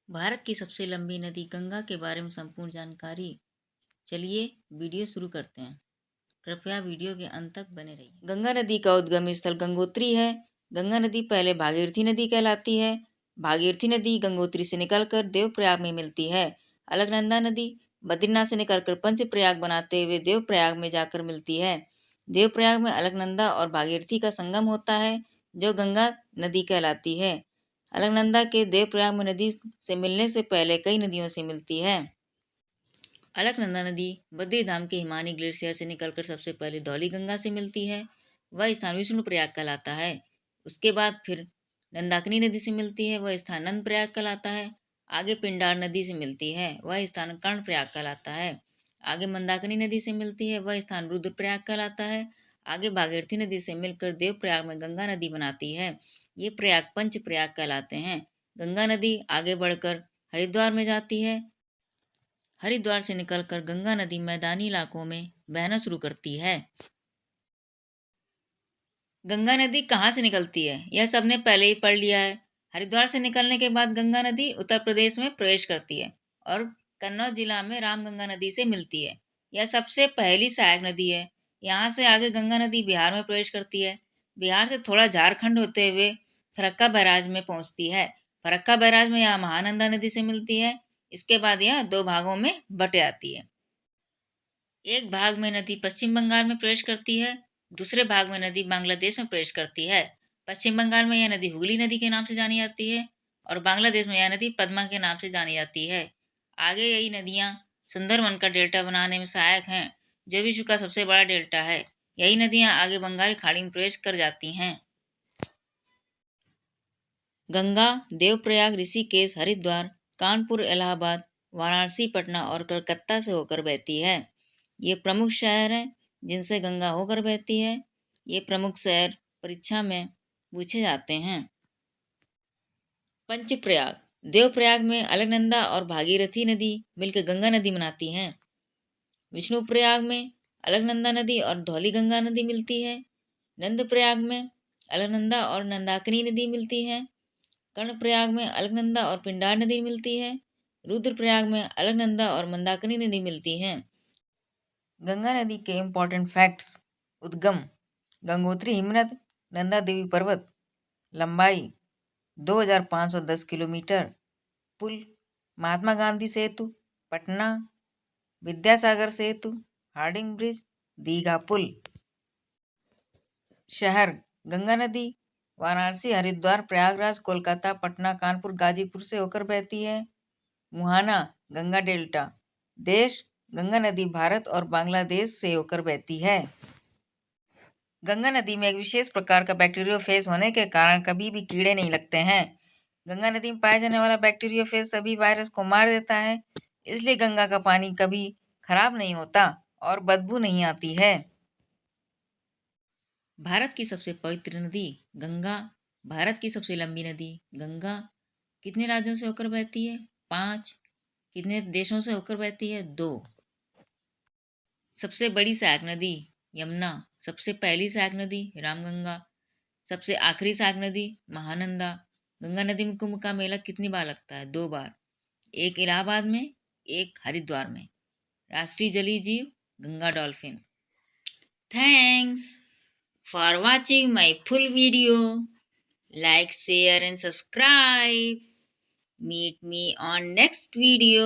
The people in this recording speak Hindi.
भारत की सबसे लंबी नदी गंगा के बारे में संपूर्ण जानकारी। चलिए वीडियो शुरू करते हैं। कृपया वीडियो के अंत तक बने रहिए। गंगा नदी का उद्गम स्थल गंगोत्री है। गंगा नदी पहले भागीरथी नदी कहलाती है। भागीरथी नदी गंगोत्री से निकलकर देवप्रयाग में मिलती है। अलकनंदा नदी बद्रीनाथ से निकलकर पंचप्रयाग बनाते हुए देवप्रयाग में जाकर मिलती है। देवप्रयाग में अलकनंदा और भागीरथी का संगम होता है, जो गंगा नदी कहलाती है। अलकनंदा के देवप्रयाग में नदी से मिलने से पहले कई नदियों से मिलती है। अलकनंदा नदी बद्रीधाम के हिमानी ग्लेशियर से निकलकर सबसे पहले धौली गंगा से मिलती है। वह स्थान विष्णुप्रयाग कहलाता है। उसके बाद फिर नंदाकिनी नदी से मिलती है। वह स्थान नंदप्रयाग कहलाता है। आगे पिंडार नदी से मिलती है। वह स्थान कर्णप्रयाग कहलाता है। आगे मंदाकिनी नदी से मिलती है। वह स्थान रुद्रप्रयाग कहलाता है। आगे भागीरथी नदी से मिलकर देवप्रयाग में गंगा नदी बनाती है। ये प्रयाग पंच प्रयाग कहलाते हैं। गंगा नदी आगे बढ़कर हरिद्वार में जाती है। हरिद्वार से निकलकर गंगा नदी मैदानी इलाकों में बहना शुरू करती है। गंगा नदी कहाँ से निकलती है, यह सबने पहले ही पढ़ लिया है। हरिद्वार से निकलने के बाद गंगा नदी उत्तर प्रदेश में प्रवेश करती है और कन्नौज जिला में रामगंगा नदी से मिलती है। यह सबसे पहली सहायक नदी है। यहाँ से आगे गंगा नदी बिहार में प्रवेश करती है। बिहार से थोड़ा झारखंड होते हुए फरक्का बैराज में पहुंचती है। फरक्का बैराज में यह महानंदा नदी से मिलती है। इसके बाद यह दो भागों में बट जाती है। एक भाग में नदी पश्चिम बंगाल में प्रवेश करती है, दूसरे भाग में नदी बांग्लादेश में प्रवेश करती है। पश्चिम बंगाल में यह नदी हुगली नदी के नाम से जानी जाती है और बांग्लादेश में यह नदी पद्मा के नाम से जानी जाती है। आगे यही नदियाँ सुंदरवन का डेल्टा बनाने में सहायक हैं, जो विश्व का सबसे बड़ा डेल्टा है। यही नदियाँ आगे बंगाल खाड़ी में प्रवेश कर जाती हैं। गंगा देवप्रयाग, ऋषिकेश, हरिद्वार, कानपुर, इलाहाबाद, वाराणसी, पटना और कलकत्ता से होकर बहती है। ये प्रमुख शहर हैं जिनसे गंगा होकर बहती है। ये प्रमुख शहर परीक्षा में पूछे जाते हैं। पंचप्रयाग देवप्रयाग में अलकनंदा और भागीरथी नदी मिलकर गंगा नदी बनाती हैं। विष्णुप्रयाग में अलकनंदा नदी और धौली गंगा नदी मिलती है। नंदप्रयाग में अलकनंदा और नंदाकिनी नदी मिलती है। कर्णप्रयाग में अलकनंदा और पिंडार नदी मिलती है। रुद्रप्रयाग में अलकनंदा और मंदाकिनी नदी मिलती है। गंगा नदी के इम्पोर्टेंट फैक्ट्स। उद्गम गंगोत्री हिमनद, नंदा देवी पर्वत, लंबाई 2510 किलोमीटर, पुल महात्मा गांधी सेतु, पटना, विद्यासागर सेतु, हार्डिंग ब्रिज, दीघा पुल। शहर गंगा नदी वाराणसी, हरिद्वार, प्रयागराज, कोलकाता, पटना, कानपुर, गाजीपुर से होकर बहती है। मुहाना गंगा डेल्टा। देश गंगा नदी भारत और बांग्लादेश से होकर बहती है। गंगा नदी में एक विशेष प्रकार का बैक्टीरियोफेज होने के कारण कभी भी कीड़े नहीं लगते हैं। गंगा नदी में पाया जाने वाला बैक्टीरियोफेज सभी वायरस को मार देता है, इसलिए गंगा का पानी कभी खराब नहीं होता और बदबू नहीं आती है। भारत की सबसे पवित्र नदी गंगा। भारत की सबसे लंबी नदी गंगा। कितने राज्यों से होकर बहती है? 5। कितने देशों से होकर बहती है? 2। सबसे बड़ी सहायक नदी यमुना। सबसे पहली सहायक नदी रामगंगा। सबसे आखिरी सहायक नदी महानंदा। गंगा नदी में कुंभ का मेला कितनी बार लगता है? 2 बार। एक इलाहाबाद में, एक हरिद्वार में। राष्ट्रीय जलीय जीव Ganga dolphin. Thanks for watching my full video. Like, share and subscribe. Meet me on next video.